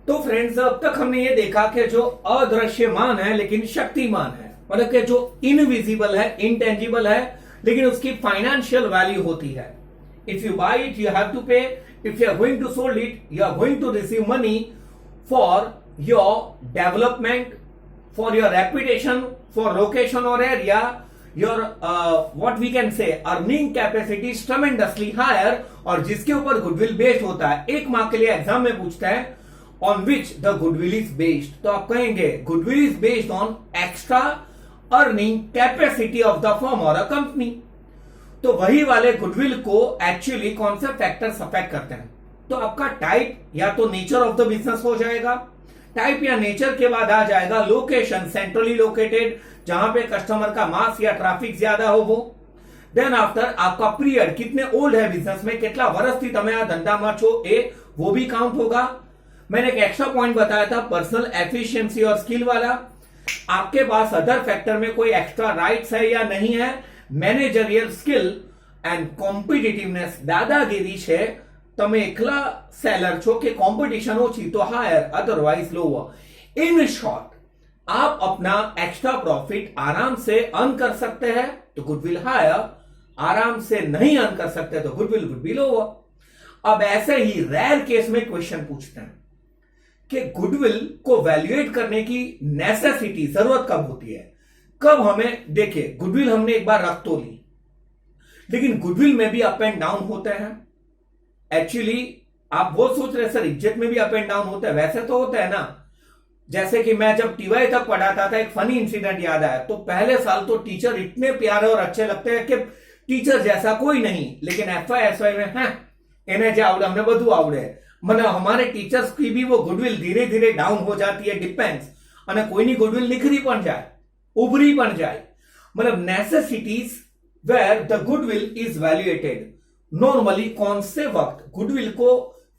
तो फ्रेंड्स, अब तक हमने ये देखा कि जो अदृश्यमान है लेकिन शक्तिमान है, मतलब कि जो इनविजिबल है, इंटेंजिबल है, लेकिन उसकी फाइनेंशियल वैल्यू होती है. If you buy it you have to pay. If you are going to sold it you are going to receive money for your development, for your reputation, for location और area. Your what we can say earning capacity is tremendously higher. और जिसके ऊपर goodwill based होता है. एक mark के लिए exam में पूछता है on which the goodwill is based, तो आप कहेंगे goodwill is based on extra earning capacity of the firm or a company. तो वही वाले गुडविल को एक्चुअली कौन से फैक्टर्स अफेक्ट करते हैं. तो आपका टाइप या तो नेचर ऑफ द बिजनेस हो जाएगा. टाइप या नेचर के बाद आ जाएगा लोकेशन, सेंट्रली लोकेटेड, जहां पे कस्टमर का मास या ट्रैफिक ज्यादा हो वो. देन आफ्टर आपका पीरियड, कितने ओल्ड है बिजनेस में, कितना वर्ष थी તમે આ ધંધામાં છો, એ वो भी काउंट होगा. मैंने एक एक्स्ट्रा पॉइंट बताया था पर्सनल एफिशिएंसी और स्किल वाला. आपके पास अदर फैक्टर में कोई एक्स्ट्रा राइट्स है या नहीं है. मैनेजरियल स्किल एंड कॉम्पिटिटिवनेस, दादागिरी છે. તમે એકલા સેલર છો કે કોમ્પિટિશન ઓછી તો હાયર, અધરવાઇઝ લોઅर. इन शॉर्ट, आप अपना एक्स्ट्रा प्रॉफिट आराम से अर्न कर सकते हैं तो गुडविल हायर, आराम से नहीं अर्न कर सकते तो गुडविल वुड बी लोअर. अब ऐसे ही रेयर केस में क्वेश्चन पूछते हैं कि गुडविल को वैल्यूएट करने की नेसेसिटी, जरूरत कब होती है. कब हमें, देखिए गुडविल हमने एक बार रख तो ली, लेकिन गुडविल में भी अप एंड डाउन होते हैं. एक्चुअली आप वो सोच रहे सर इज्जत में भी अप एंड डाउन होता है, वैसे तो होता है ना. जैसे कि मैं जब टीवाई तक पढ़ाता था, एक फनी इंसिडेंट याद आया. तो पहले साल तो टीचर इतने प्यारे और अच्छे लगते हैं कि टीचर जैसा कोई नहीं, लेकिन एफवाई एसवाई में है એને જે આવડે અમને બધું આવડે. मतलब हमारे टीचर्स की भी वो गुडविल धीरे धीरे डाउन हो जाती है, डिपेंड्स. અને કોઈની ગુડવિલ નિખરી પણ જાય, ઉભરી પણ જાય. मतलब necessities where the goodwill is valuated. Normally कौन से वक्त गुडविल को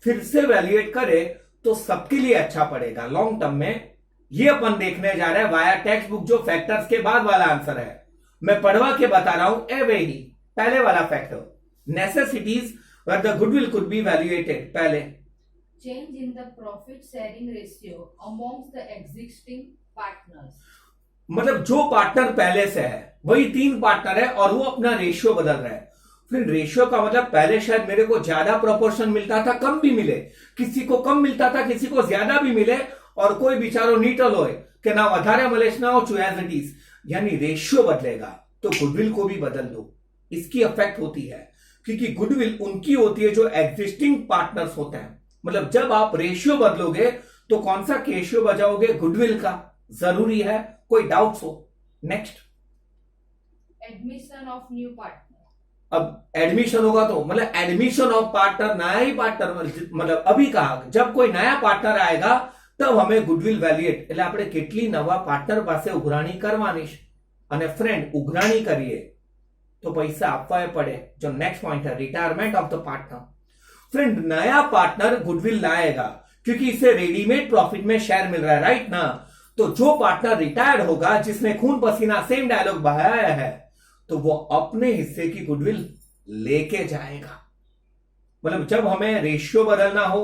फिर से वैल्यूएट करे तो सबके लिए अच्छा पड़ेगा लॉन्ग टर्म में. ये अपन देखने जा रहे हैं वाया टेक्स्ट बुक, जो फैक्टर्स के बाद वाला आंसर है. मैं पढ़वा के बता रहा हूं. ए वेरी पहले वाला factor, necessities where the goodwill could be valuated. पहले change in the profit sharing ratio amongst the existing partners. मतलब जो पार्टनर पहले से है वही 3 पार्टनर है और वो अपना रेशियो बदल रहा है. फिर रेशियो का मतलब पहले शायद मेरे को ज्यादा प्रोपोर्शन मिलता था, कम भी मिले, किसी को कम मिलता था, किसी को ज्यादा भी मिले, और कोई बिचारो नीटल हो कि ना વધારે મળે ना हो एज इट इज. यानी रेशियो बदलेगा तो गुडविल को भी बदल दो. इसकी अफेक्ट होती है क्योंकि गुडविल उनकी होती है जो एग्जिस्टिंग पार्टनर्स होते हैं. मतलब जब आप रेशियो बदलोगे तो कौन सा रेशियो बजाओगे, गुडविल का. जरूरी है, कोई डाउट्स हो. Next, Admission of new partner. अब एडमिशन होगा तो मतलब एडमिशन ऑफ पार्टनर, नया ही पार्टनर. मतलब अभी कहा जब कोई नया पार्टनर आएगा तब हमें गुडविल વેલ્યુએટ, એટલે આપણે કેટલી નવા પાર્ટનર પાસે ઉઘરાણી કરવાની છે. અને ફ્રેન્ડ ઉઘરાણી કરીએ तो पैसा आपवा पड़े. जो नेक्स्ट पॉइंट है retirement of the partner. Friend नया पार्टनर गुडविल लाएगा क्योंकि इसे रेडीमेड प्रॉफिट में शेयर मिल रहा है, राइट ना. तो जो पार्टनर रिटायर्ड होगा, जिसने खून पसीना, सेम डायलॉग बहाया है, तो वो अपने हिस्से की गुडविल लेके जाएगा. मतलब जब हमें रेशियो बदलना हो,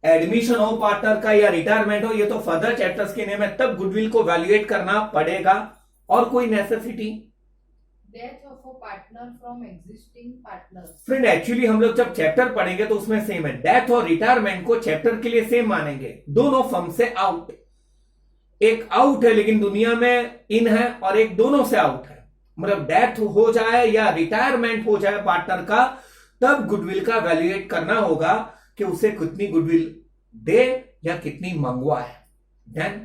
एडमिशन हो पार्टनर का या रिटायरमेंट हो, ये तो फर्दर चैप्टर्स के नेम है, तब गुडविल को वैल्यूएट करना पड़ेगा. और कोई necessity, Death of a partner from existing partners. Friend actually हम लोग जब चैप्टर पढ़ेंगे तो उसमें सेम है. डेथ और रिटायरमेंट को चैप्टर के लिए सेम मानेंगे. दोनों फर्म से आउट, एक आउट है लेकिन दुनिया में इन है, और एक दोनों से आउट है. मतलब डेथ हो जाए या रिटायरमेंट हो जाए पार्टनर का, तब गुडविल का वैल्यूएट करना होगा कि उसे कितनी गुडविल दे या कितनी मंगवाए. Then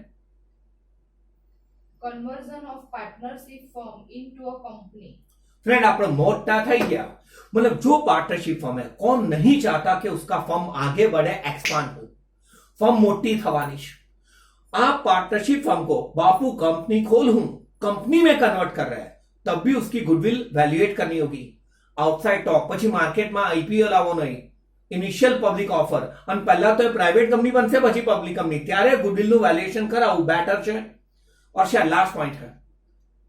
Conversion of partnership firm into a company. Friend આપણે મોટા થઈ ગયા. मतलब जो पार्टनरशिप फर्म है, कौन नहीं चाहता कि उसका फर्म आगे बढ़े, एक्सपांड हो, फर्म मोटी थवानी છે. आप पार्टनरशिप फर्म को बापू कंपनी खोल हूं, कंपनी में कन्वर्ट कर रहे हैं, तब भी उसकी गुडविल वैल्यूएट करनी होगी. आउटसाइड टॉक, પછી માર્કેટમાં આઈપીઓ લાવવો નહીં, ઇનિશિયલ પબ્લિક ઓફર, અને પહેલા તો પ્રાઇવેટ કંપની બનશે પછી પબ્લિક કંપની, ત્યારે ગુડવિલનું વેલ્યુએશન કરાવવું બેટર છે. और शायद लास्ट पॉइंट है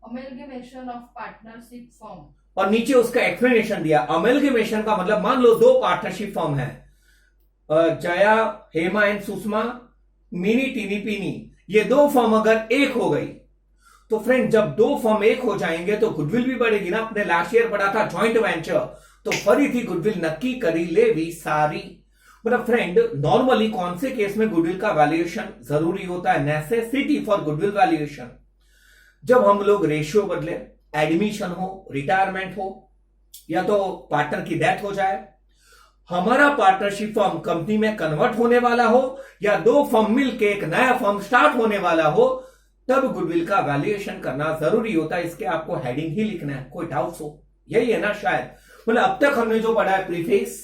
Amalgamation of partnership firm. और नीचे उसका एक्सप्लेनेशन दिया. अमेलगेमेशन का मतलब मान लो 2 पार्टनरशिप फर्म है, जया, हेमा एंड सुषमा, मिनी टीनी पीनी, ये दो फर्म अगर एक हो गई तो फ्रेंड जब दो फर्म एक हो जाएंगे तो गुडविल भी बढ़ेगी ना। अपने लास्ट ईयर पढ़ा था जॉइंट वेंचर, तो फरीथी गुडविल नक्की करी लेवी सारी। मतलब फ्रेंड नॉर्मली कौन से केस में गुडविल का वैल्यूएशन जरूरी होता है? Necessity for goodwill valuation. जब हम लोग रेशियो बदले, एडमिशन हो, रिटायरमेंट हो, या तो पार्टनर की डेथ हो जाए, हमारा पार्टनरशिप फर्म कंपनी में कन्वर्ट होने वाला हो, या दो फर्म मिलकर एक नया फर्म स्टार्ट होने वाला हो, तब गुडविल का वैल्यूएशन करना जरूरी होता है। इसके आपको हेडिंग ही लिखना है, कोई डाउट्स हो? यही है ना शायद। मतलब अब तक हमने जो पढ़ा है preface,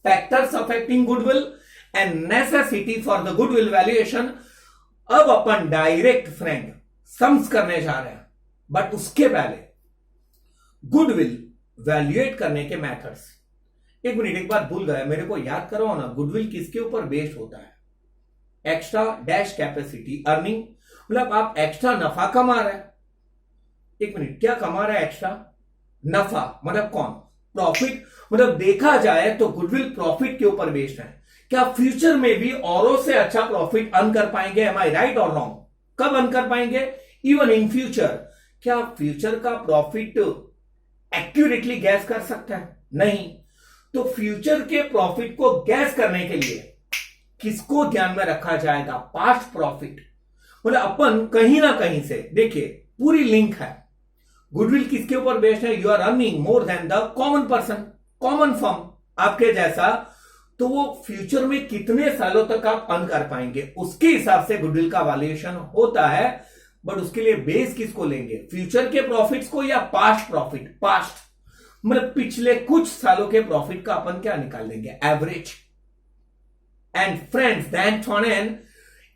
factors affecting goodwill and necessity for the goodwill valuation. अब अपन डायरेक्ट फ्रेंड सम्स करने जा रहे हैं, बट उसके पहले गुडविल वैल्यूएट करने के मेथड्स। एक मिनट, एक बात भूल गया, मेरे को याद करो ना, गुडविल किसके ऊपर बेस्ड होता है? एक्स्ट्रा डैश कैपेसिटी अर्निंग, मतलब आप एक्स्ट्रा नफा कमा रहे हैं। एक मिनट, क्या कमा रहा है एक्स्ट्रा? नफा, मतलब कौन? प्रॉफिट। मतलब देखा जाए तो गुडविल प्रॉफिट के ऊपर बेस्ड है। क्या फ्यूचर में भी औरों से अच्छा प्रॉफिट अर्न कर पाएंगे? एम आई राइट और रॉन्ग? कब अर्न कर पाएंगे? Even in future. क्या फ्यूचर का प्रॉफिट एक्यूरेटली गैस कर सकता है? नहीं। तो फ्यूचर के प्रॉफिट को गैस करने के लिए किसको ध्यान में रखा जाएगा? Past profit. मतलब अपन कहीं ना कहीं से देखिए पूरी लिंक है। गुडविल किसके ऊपर बेस्ड है? You are earning more than the common person, common firm आपके जैसा, तो वो फ्यूचर में कितने सालों तक आप अर्न कर पाएंगे, उसके हिसाब से गुडविल का वैल्यूएशन होता है। बट उसके लिए बेस किसको लेंगे? फ्यूचर के प्रॉफिट्स को या पास्ट प्रॉफिट? पास्ट, मतलब पिछले कुछ सालों के प्रॉफिट का अपन क्या निकाल लेंगे? Average. And friends that on an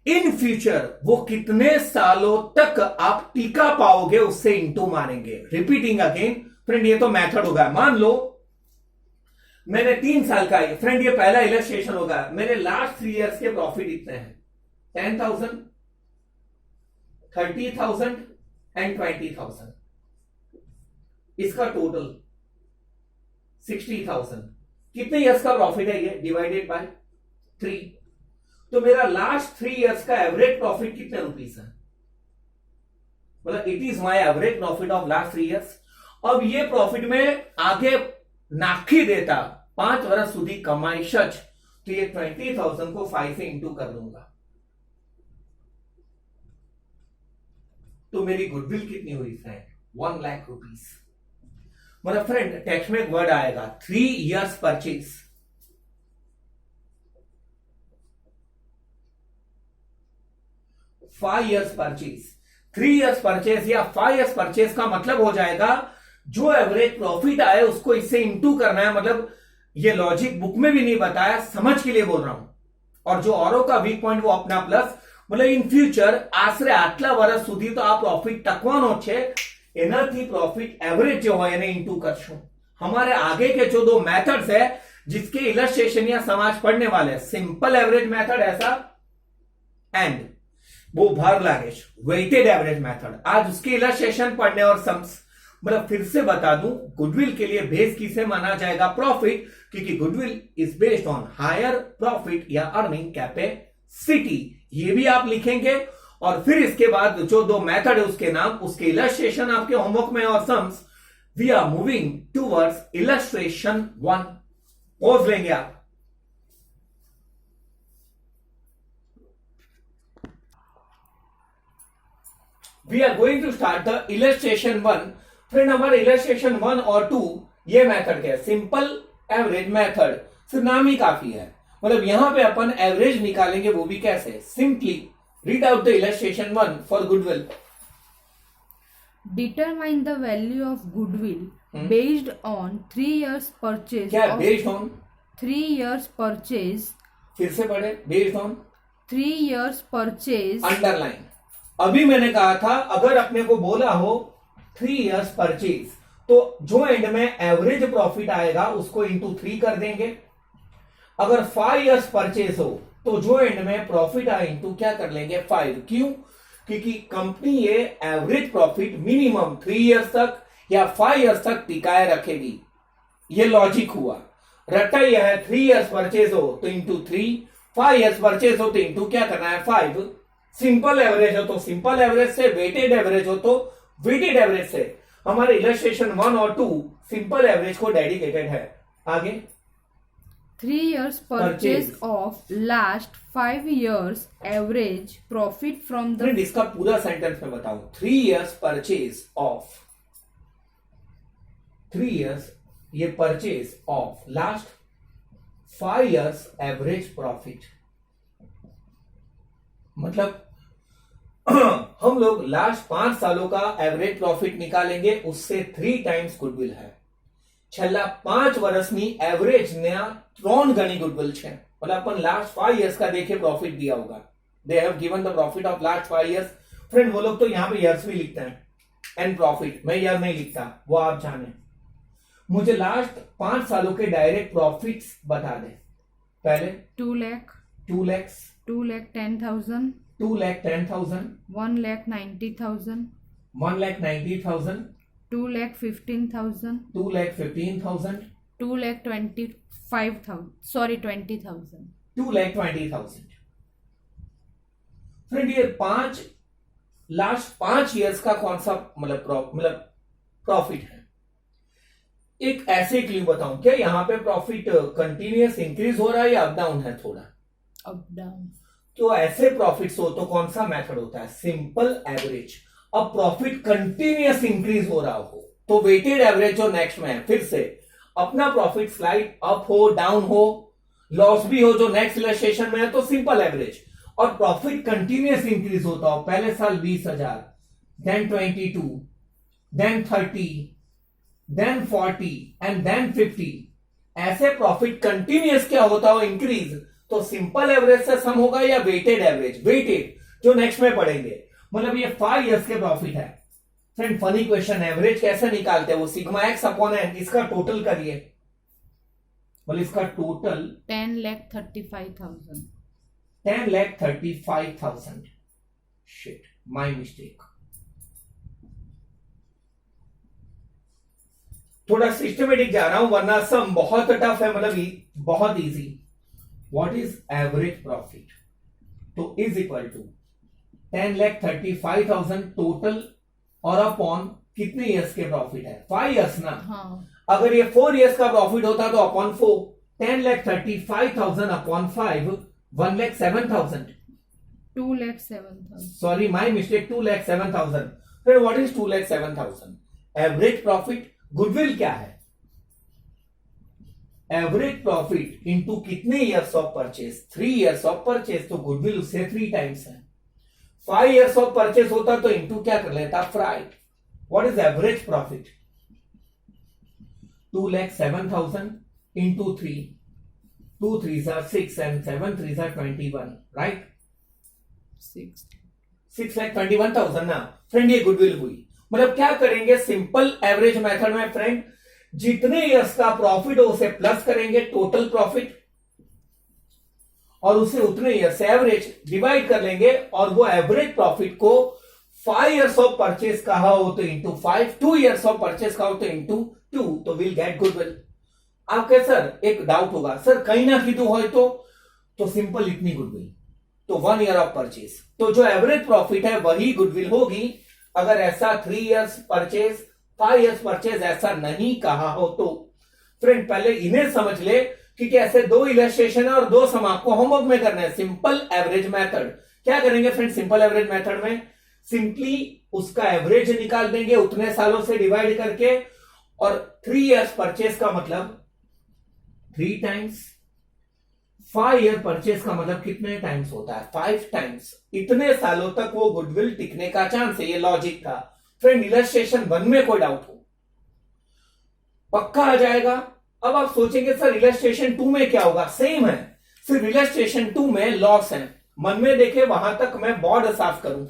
in future वो कितने सालों तक आप टिका पाओगे, उससे इंटू मारेंगे। रिपीटिंग अगेन फ्रेंड, ये तो मेथड होगा। मान लो मैंने 3 साल का, फ्रेंड ये पहला इलस्ट्रेशन होगा, मेरे लास्ट 3 इयर्स के प्रॉफिट इतने हैं, 10,000, 30,000 एंड 20,000, इसका टोटल 60,000। कितने इयर्स का प्रॉफिट है ये? Divided by 3। तो मेरा लास्ट 3 इयर्स का एवरेज प्रॉफिट कितने रुपीस है? मतलब it is my average profit of last 3 years. अब ये प्रॉफिट में आगे नाखी देता 5 वर्ष सुधी कमाई सच, तो ये 20,000 को 5 से इंटू कर दूंगा, तो मेरी गुडविल कितनी हुई फ्रेंड? 1 लाख रुपीस। मतलब फ्रेंड टेक्स्ट में एक वर्ड आएगा 3 years purchase. 5 years purchase, 3 years purchase या 5 इयर्स परचेज का मतलब हो जाएगा जो एवरेज प्रॉफिट आए उसको इससे इंटू करना है। मतलब ये लॉजिक बुक में भी नहीं बताया, समझ के लिए बोल रहा हूं। और जो औरों का वीक पॉइंट वो अपना प्लस, मतलब इन फ्यूचर आश्रे आटला वर्ष सुधी तो आ प्रॉफिट टकवानो छे, एनाथी प्रॉफिट एवरेज जो है इंटू करशु। हमारे आगे के जो 2 मेथड्स है जिसके इलस्ट्रेशन या समाज पढ़ने वाले, सिंपल एवरेज मेथड ऐसा एंड वो भार लागेश वेटेड एवरेज मेथड, आज उसके इलस्ट्रेशन पढ़ने और सम्स। मतलब फिर से बता दूं, गुडविल के लिए बेस किसे माना जाएगा? प्रॉफिट, क्योंकि goodwill is based on higher profit या अर्निंग कैपेसिटी। ये भी आप लिखेंगे। और फिर इसके बाद जो 2 मेथड है उसके नाम, उसके इलस्ट्रेशन आपके होमवर्क में और sums. We are moving towards illustration 1। Pause लेंगे आप। We are going to start the illustration 1। Friend हमारे इलस्ट्रेशन 1 और 2 ये मेथड क्या है? सिंपल एवरेज मेथड, सिर्फ नाम ही काफी है। मतलब यहां पे अपन एवरेज निकालेंगे, वो भी कैसे? Simply read out the illustration 1 for goodwill. Determine the value of goodwill based on 3 years purchase. क्या है? Based on 3 years purchase. फिर से पढ़े, based on 3 years purchase. Underline. अभी मैंने कहा था अगर अपने को बोला हो 3 इयर्स परचेज, तो जो एंड में एवरेज प्रॉफिट आएगा उसको इंटू 3 कर देंगे। अगर 5 इयर्स परचेज हो तो जो एंड में प्रॉफिट आए इंटू क्या कर लेंगे? 5। क्यों? क्योंकि कंपनी ये एवरेज प्रॉफिट मिनिमम 3 इयर्स तक या 5 इयर्स तक टिकाए रखेगी। ये लॉजिक हुआ। रट्टा यह है 3 इयर्स परचेज हो तो इंटू 3, 5 ईयर्स परचेज हो तो इंटू क्या करना है 5, सिंपल एवरेज हो तो सिंपल एवरेज से, वेटेड एवरेज हो तो वेटेड एवरेज से। हमारे इलस्ट्रेशन 1 और 2 सिंपल एवरेज को डेडिकेटेड है। आगे 3 years purchase of last 5 years average profit from the friend इसका पूरा सेंटेंस में बताऊं, 3 ईयर्स परचेज ऑफ, 3 ईयर्स ये purchase of last 5 years average profit. मतलब हम लोग लास्ट 5 सालों का एवरेज प्रॉफिट निकालेंगे, उससे 3 टाइम्स गुडविल है। છેલ્લા 5 વર્ષની એવરેજ ને 3 ગણી ગુડવિલ છે। मतलब अपन लास्ट 5 इयर्स का देखे प्रॉफिट दिया होगा, they have given the profit of last 5 years. Friend वो लोग तो यहां पे ईयर्स भी लिखते हैं एंड प्रॉफिट, मैं ईयर नहीं लिखता, वो आप जाने। मुझे लास्ट 5 सालों के डायरेक्ट प्रॉफिट्स बता दे। पहले 2 lakh, 2 lakhs, 2,10,000, 2,10,000, 1,90,000, 1,90,000, 2,15,000, 2,15,000, 2,25,000, sorry 20,000. 2,20,000। फ्रेंड ये 5 लास्ट 5 इयर्स का कौन सा मतलब प्रॉफिट है। एक ऐसे क्लू बताऊं क्या, यहां पे प्रॉफिट कंटिन्यूअस इंक्रीज हो रहा है या अप डाउन है थोड़ा, Up down. तो ऐसे प्रॉफिट्स हो तो कौन सा मेथड होता है, सिंपल एवरेज। अब प्रॉफिट कंटिन्यूअस इंक्रीज हो रहा हो तो वेटेड एवरेज जो नेक्स्ट में है, फिर से अपना प्रॉफिट स्लाइड अप हो डाउन हो, लॉस भी हो जो नेक्स्ट इलस्ट्रेशन में है तो सिंपल एवरेज। और प्रॉफिट कंटिन्यूअस इंक्रीज होता हो, पहले साल 20,000, then 22, then 30, then 40 and then 50, ऐसे प्रॉफिट कंटिन्यूअस क्या होता हो इंक्रीज, तो सिंपल एवरेज से सम होगा या वेटेड एवरेज, वेटेड जो नेक्स्ट में पढ़ेंगे। मतलब ये 5 इयर्स के प्रॉफिट है। फ्रेंड फनी क्वेश्चन, एवरेज कैसे निकालते हैं, वो सिग्मा एक्स अपॉन एन, इसका टोटल करिए, बोले इसका टोटल 10,35,000. 10,35,000। Shit, my mistake. थोड़ा सिस्टमेटिक जा रहा हूं वरना सम बहुत टफ है, मतलब बहुत easy. What is average profit, तो इज इक्वल टू 10,35,000 टोटल और अपॉन कितने इयर्स के प्रॉफिट है, 5 इयर्स ना। हाँ. अगर ये 4 इयर्स का प्रॉफिट होता तो upon 4, 10,35,000 upon 5, 1,07,000। 2,07,000. Sorry my mistake, 2,07,000। फिर what is 2,07,000? Average profit, goodwill क्या है, एवरेज प्रॉफिट इंटू कितने years of purchase, 3 years of purchase, तो गुडविल उससे 3 टाइम्स है। 5 इयर्स ऑफ परचेज होता तो इंटू क्या कर लेता 5। What is average profit, 2,07,000 into 3, 2 3s are 6 and 7 3s are 21, right. 6,21,000 ना। फ्रेंड ये गुडविल हुई। मतलब क्या करेंगे सिंपल एवरेज मेथड में, फ्रेंड जितने इयर्स का प्रॉफिट हो उसे प्लस करेंगे टोटल प्रॉफिट, और उसे उतने ईयर से एवरेज डिवाइड कर लेंगे, और वो एवरेज प्रॉफिट को 5 इयर्स ऑफ परचेज कहा हो तो इंटू 5, 2 इयर्स ऑफ परचेज कहा हो तो इंटू 2, तो विल गेट गुडविल। आपके सर एक डाउट होगा, सर कहीं ना कीधु हो तो सिंपल इतनी गुडविल, तो 1 ईयर ऑफ परचेज, तो जो एवरेज प्रॉफिट है वही गुडविल होगी। अगर ऐसा 3 इयर्स परचेज, 5 इयर्स परचेज ऐसा नहीं कहा हो तो फ्रेंड पहले इन्हें समझ ले कि ऐसे 2 इलस्ट्रेशन है और 2 सम आपको होमवर्क में करना है। सिंपल एवरेज मेथड क्या करेंगे फ्रेंड, सिंपल एवरेज मेथड में सिंपली उसका एवरेज निकाल देंगे उतने सालों से डिवाइड करके, और 3 इयर्स परचेज का मतलब 3 टाइम्स, 5 ईयर परचेज का मतलब कितने टाइम्स होता है, 5 टाइम्स। इतने सालों तक वो गुडविल टिकने का चांस है, ये लॉजिक था। फ्रेंड इलस्ट्रेशन 1 में कोई डाउट हो पक्का आ जाएगा। अब आप सोचेंगे सर इलस्ट्रेशन 2 में क्या होगा, सेम है, सिर्फ इलस्ट्रेशन 2 में लॉस है। मन में देखे वहां तक मैं बोर्ड साफ करूं।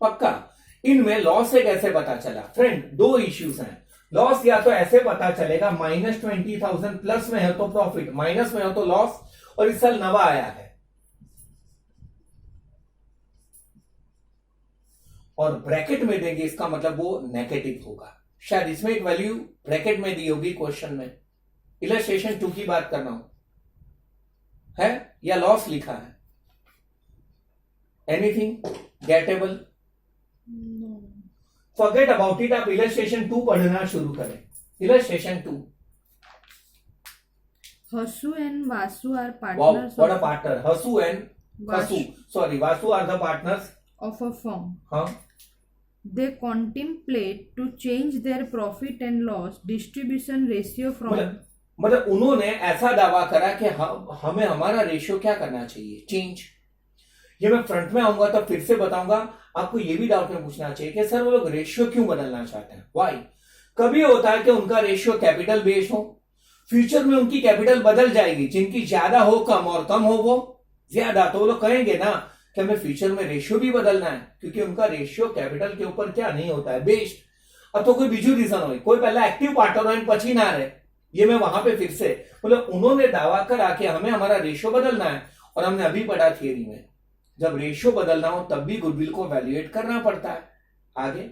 पक्का इनमें लॉस से कैसे पता चला फ्रेंड, 2 इश्यूज हैं। लॉस या तो ऐसे पता चलेगा -20,000 प्लस में है तो प्रॉफिट, माइनस में हो तो लॉस, और इस साल नवा आया है और ब्रैकेट में देंगे, इसका मतलब वो नेगेटिव होगा। शायद इसमें एक वैल्यू ब्रैकेट में दी होगी क्वेश्चन में। इलस्ट्रेशन 2 की बात कर रहा हूं, है या लॉस लिखा है? Anything gettable? Forget about it, आप इलस्ट्रेशन 2 पढ़ना शुरू करें। Illustration 2। Hasu and Vasu are Wow, partners what a partner. Hasu and Vasu. Vasu are the partners. of a firm. हाँ, They contemplate to change their profit and loss distribution ratio from मतलब उन्होंने ऐसा दावा करा कि हमें हमारा ratio क्या करना चाहिए, चेंज। ये मैं फ्रंट में आऊंगा तो फिर से बताऊंगा। आपको ये भी डाउट में पूछना चाहिए कि सर वो लोग रेशियो क्यों बदलना चाहते हैं, वाई? कभी होता है कि उनका रेशियो कैपिटल बेस्ड हो, फ्यूचर में उनकी कैपिटल बदल जाएगी, जिनकी ज्यादा हो कम और कम हो वो ज्यादा, तो वो लोग कहेंगे ना कि हमें फ्यूचर में रेशियो भी बदलना है, क्योंकि उनका रेशियो कैपिटल के ऊपर क्या नहीं होता है, बेस्ड। अब तो कोई बीजू रीजन हो, कोई पहला एक्टिव पार्टनर हो, पची ना रहे, ये मैं वहां पे फिर से मतलब उन्होंने दावा करा कि हमें हमारा रेशियो बदलना है। और हमने अभी पढ़ा थियरी में, जब रेशियो बदलना हो तब भी गुडविल को वैल्यूएट करना पड़ता है। आगे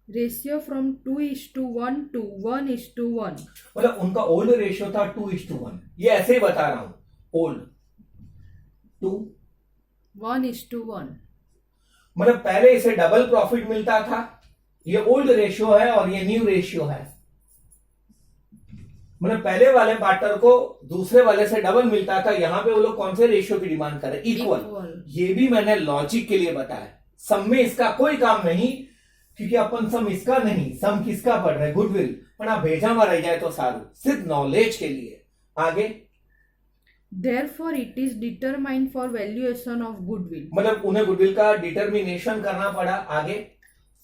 ratio from 2:1 to 1:1. मतलब उनका ओल्ड रेशियो था 2:1, ये ऐसे ही बता रहा हूं, ओल्ड 2 1:1. मतलब पहले इसे डबल प्रॉफिट मिलता था, ये ओल्ड रेशियो है और ये न्यू रेशियो है। मतलब पहले वाले पार्टनर को दूसरे वाले से डबल मिलता था, यहां पे वो लोग कौन से रेशियो की डिमांड कर रहे हैं, इक्वल। ये भी मैंने लॉजिक के लिए बताया, सम में इसका कोई काम नहीं, क्योंकि अपन सम इसका नहीं, सम किसका पढ़ रहे, गुडविल। पर आप भेजा में रह जाए तो सारू, सिर्फ नॉलेज के लिए। आगे Therefore, it is determined for valuation of goodwill. मतलब उन्हें गुडविल का डिटर्मिनेशन करना पड़ा। आगे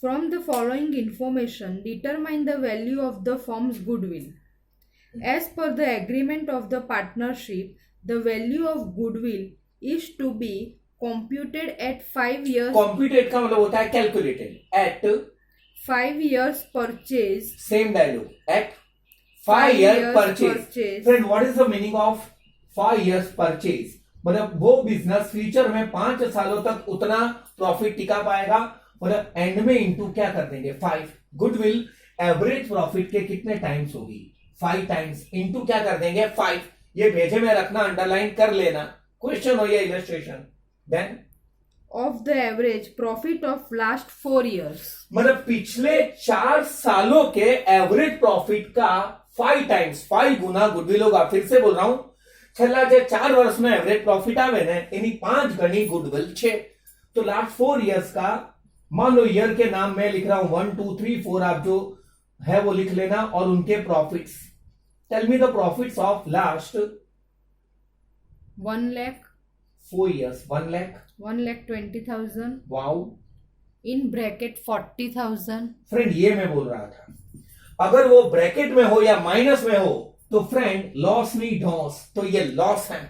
From the following information, determine the value of the firm's goodwill. As per the agreement of the partnership, the value of goodwill is to be computed at 5 years. कॉम्प्यूटेड का मतलब होता है calculated, at 5 years purchase. Same dialogue, at 5 year purchase. Friend, what is the meaning of 5 years purchase? मतलब वो business future में 5 सालों तक उतना प्रॉफिट टिका पाएगा, मतलब एंड में इंटू क्या कर देंगे 5। गुडविल एवरेज प्रॉफिट के कितने टाइम्स होगी, 5 टाइम्स, इंटू क्या कर देंगे 5। ये भेजे में रखना, अंडरलाइन कर लेना, क्वेश्चन हो या illustration. Then Of the average profit of last 4 years. मतलब पिछले 4 सालों के एवरेज प्रॉफिट का 5 टाइम्स, 5 गुना गुडविल होगा। फिर से बोल रहा हूं, छला जे 4 वर्ष में एवरेज प्रॉफिट आवे ने एनी 5 गणी गुडविल 6। तो लास्ट 4 इयर्स का मान लो ईयर के नाम में लिख रहा हूं 1 2 3 4, आप जो है वो लिख लेना, और उनके profits. Tell me the profits of last 1 lakh. 4 years। 1 lakh 1,20,000. Wow. In bracket 40,000. Friend ये मैं बोल रहा था, अगर वो ब्रैकेट में हो या माइनस में हो तो फ्रेंड लॉस नहीं ढोस, तो ये लॉस है।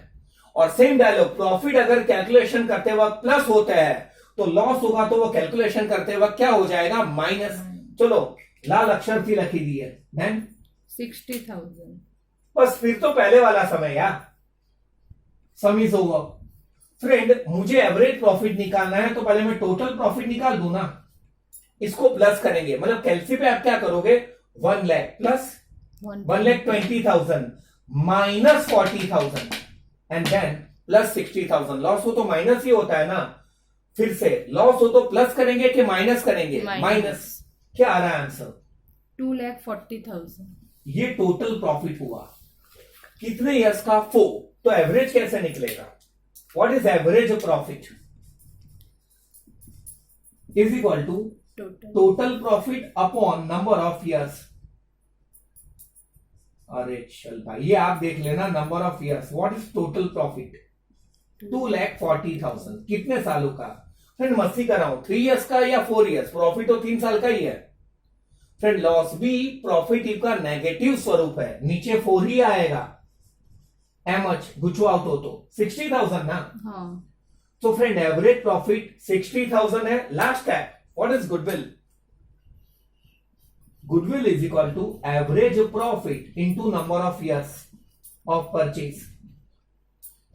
और सेम डायलॉग, प्रॉफिट अगर कैलकुलेशन करते वक्त प्लस होता है तो लॉस होगा, तो वो कैलकुलेशन करते वक्त क्या हो जाएगा, माइनस। चलो लाल अक्षर थी रखी दी है, देन 60,000. बस फिर तो पहले वाला समय यार, समीज होगा। फ्रेंड मुझे एवरेज प्रॉफिट निकालना है तो पहले मैं टोटल प्रॉफिट निकाल दूं ना, इसको प्लस करेंगे। मतलब कैलसी पे आप क्या करोगे, 1 lakh plus 1,20,000 minus 40,000 and then plus 60,000। Loss हो तो माइनस ही होता है ना, फिर से लॉस हो तो प्लस करेंगे कि माइनस करेंगे, माइनस। क्या आ रहा है आंसर, 2,40,000. ये टोटल प्रॉफिट हुआ कितने इयर्स का, 4। तो एवरेज कैसे निकलेगा, what is average profit is equal to total profit upon number of years. अरे चल भाई, ये आप देख लेना, number of years, what is total profit, 2,40,000 कितने सालों का। फ्रेंड मस्ती कर रहा हूं, 3 इयर्स का या 4 इयर्स, प्रॉफिट तो 3 साल का ही है। फ्रेंड लॉस भी प्रॉफिट का नेगेटिव स्वरूप है, नीचे 4 ही आएगा। एमच गुचो आउट हो तो 60,000 ना। हाँ. तो फ्रेंड एवरेज प्रॉफिट 60,000 है। लास्ट है what is goodwill, goodwill is equal to average profit into number of years of purchase.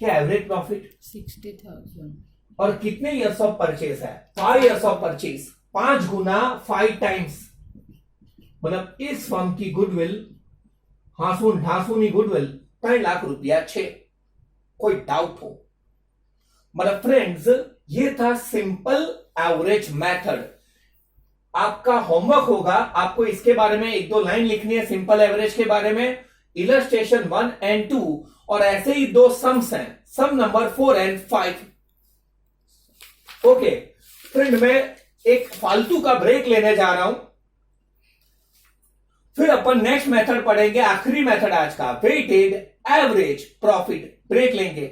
क्या एवरेज प्रॉफिट 60,000. और कितने ईयर्स ऑफ परचेज है? 5 ईयर्स ऑफ परचेज, 5 गुना 5 टाइम्स, मतलब इस फर्म की गुडविल, हासून ढासूनी गुडविल 3 लाख रुपया 6। कोई डाउट हो? मतलब फ्रेंड्स, ये था सिंपल एवरेज मेथड। आपका होमवर्क होगा, आपको इसके बारे में 1-2 लाइन लिखनी है सिंपल एवरेज के बारे में, इलस्ट्रेशन 1 and 2, और ऐसे ही 2 सम्स हैं, सम नंबर 4 and 5। ओके फ्रेंड, मैं एक फालतू का ब्रेक लेने जा रहा हूं, फिर अपन नेक्स्ट मेथड पढ़ेंगे, आखिरी मेथड आज का, वेटेड एवरेज प्रॉफिट। ब्रेक लेंगे।